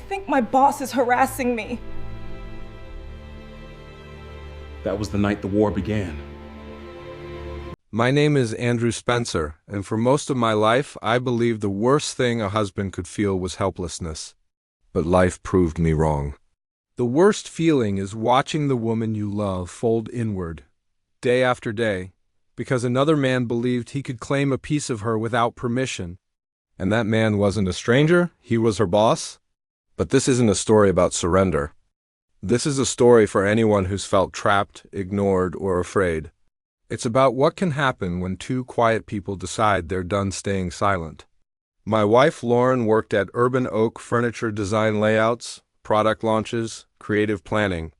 think my boss is harassing me. That was the night the war began. My name is Andrew Spencer, and for most of my life, I believed the worst thing a husband could feel was helplessness. But life proved me wrong. The worst feeling is watching the woman you love fold inward, day after day, because another man believed he could claim a piece of her without permission. And that man wasn't a stranger, he was her boss. But this isn't a story about surrender. This is a story for anyone who's felt trapped, ignored, or afraid. It's about what can happen when two quiet people decide they're done staying silent. My wife Lauren worked at Urban Oak Furniture Design Layouts, product launches, creative planning.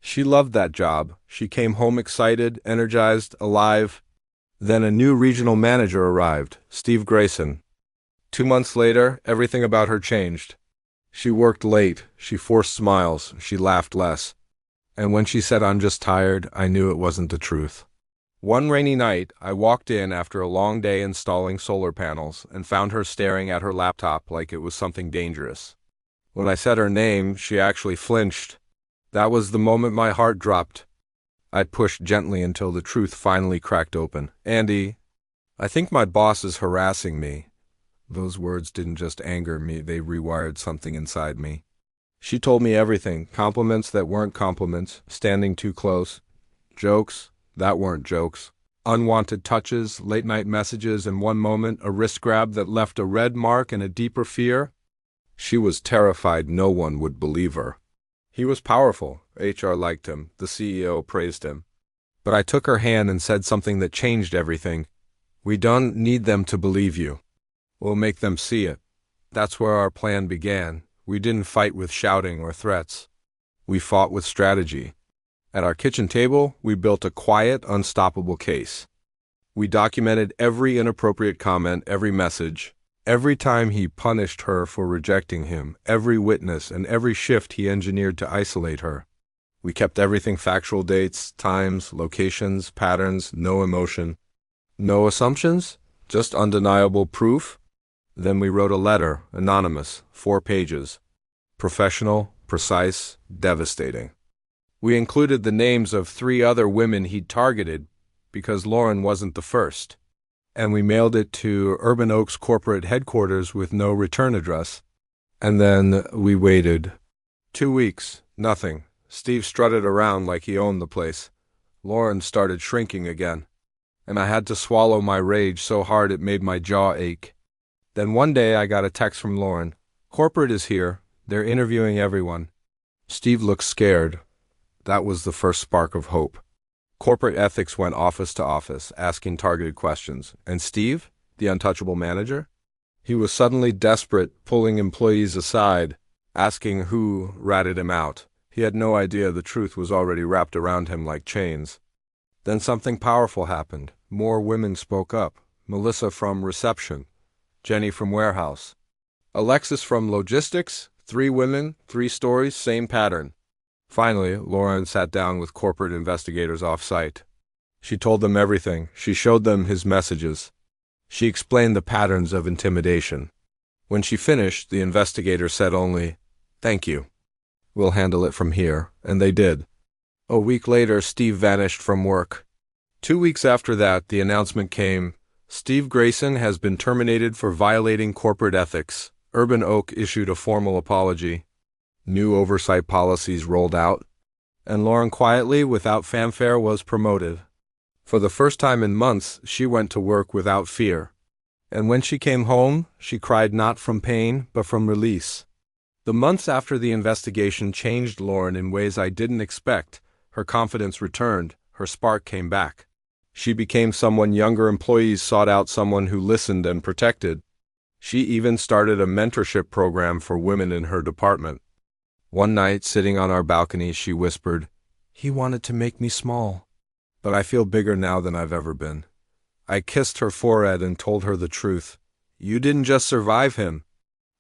She loved that job. She came home excited, energized, alive. Then a new regional manager arrived, Steve Grayson. 2 months later, everything about her changed. She worked late, she forced smiles, she laughed less. And when she said, "I'm just tired," I knew it wasn't the truth. One rainy night, I walked in after a long day installing solar panels and found her staring at her laptop like it was something dangerous. When I said her name, she actually flinched. That was the moment my heart dropped. I pushed gently until the truth finally cracked open. "Andy, I think my boss is harassing me." Those words didn't just anger me, they rewired something inside me. She told me everything, compliments that weren't compliments, standing too close, jokes that weren't jokes, unwanted touches, late-night messages, and one moment, a wrist grab that left a red mark and a deeper fear. She was terrified no one would believe her. He was powerful. HR liked him. The CEO praised him. But I took her hand and said something that changed everything. "We don't need them to believe you. We'll make them see it." That's where our plan began. We didn't fight with shouting or threats. We fought with strategy. At our kitchen table, we built a quiet, unstoppable case. We documented every inappropriate comment, every message, every time he punished her for rejecting him, every witness, and every shift he engineered to isolate her. We kept everything factual: dates, times, locations, patterns, no emotion. No assumptions, just undeniable proof. Then we wrote a letter, anonymous, 4 pages. Professional, precise, devastating. We included the names of 3 other women he'd targeted because Lauren wasn't the first. And we mailed it to Urban Oak's corporate headquarters with no return address. And then we waited. 2 weeks, nothing. Steve strutted around like he owned the place. Lauren started shrinking again. And I had to swallow my rage so hard it made my jaw ache. Then one day I got a text from Lauren. "Corporate is here. They're interviewing everyone." Steve looked scared. That was the first spark of hope. Corporate ethics went office to office, asking targeted questions. And Steve, the untouchable manager? He was suddenly desperate, pulling employees aside, asking who ratted him out. He had no idea the truth was already wrapped around him like chains. Then something powerful happened. More women spoke up. Melissa from reception, Jenny from warehouse, Alexis from logistics. 3 women, 3 stories, same pattern. Finally, Lauren sat down with corporate investigators off-site. She told them everything. She showed them his messages. She explained the patterns of intimidation. When she finished, the investigator said only, "Thank you. We'll handle it from here," and they did. A week later, Steve vanished from work. 2 weeks after that, the announcement came, "Steve Grayson has been terminated for violating corporate ethics." Urban Oak issued a formal apology. New oversight policies rolled out. And Lauren quietly, without fanfare, was promoted. For the first time in months, she went to work without fear. And when she came home, she cried not from pain, but from release. The months after the investigation changed Lauren in ways I didn't expect. Her confidence returned. Her spark came back. She became someone younger employees sought out, someone who listened and protected. She even started a mentorship program for women in her department. One night, sitting on our balcony, she whispered, "He wanted to make me small, but I feel bigger now than I've ever been." I kissed her forehead and told her the truth. "You didn't just survive him.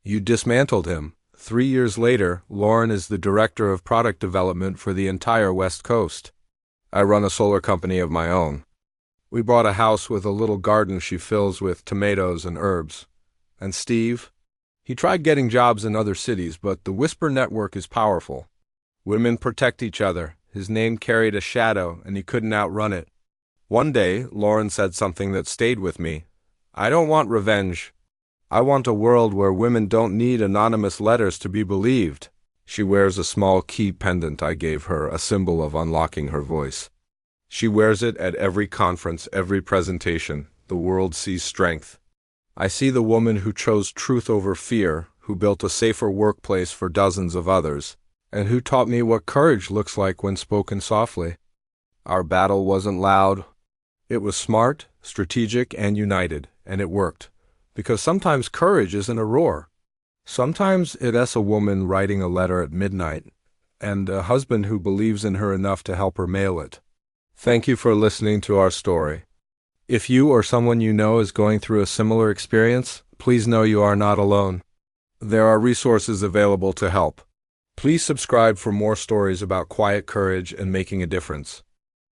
You dismantled him." 3 years later, Lauren is the director of product development for the entire West Coast. I run a solar company of my own. We bought a house with a little garden she fills with tomatoes and herbs. And Steve? He tried getting jobs in other cities, but the Whisper network is powerful. Women protect each other. His name carried a shadow, and he couldn't outrun it. One day, Lauren said something that stayed with me. I don't want revenge. I want a world where women don't need anonymous letters to be believed. She wears a small key pendant I gave her, a symbol of unlocking her voice. She wears it at every conference, every presentation. The world sees strength. I see the woman who chose truth over fear, who built a safer workplace for dozens of others, and who taught me what courage looks like when spoken softly. Our battle wasn't loud. It was smart, strategic, and united, and it worked. Because sometimes courage isn't a roar. Sometimes it's a woman writing a letter at midnight, and a husband who believes in her enough to help her mail it. Thank you for listening to our story. If you or someone you know is going through a similar experience, please know you are not alone. There are resources available to help. Please subscribe for more stories about quiet courage and making a difference.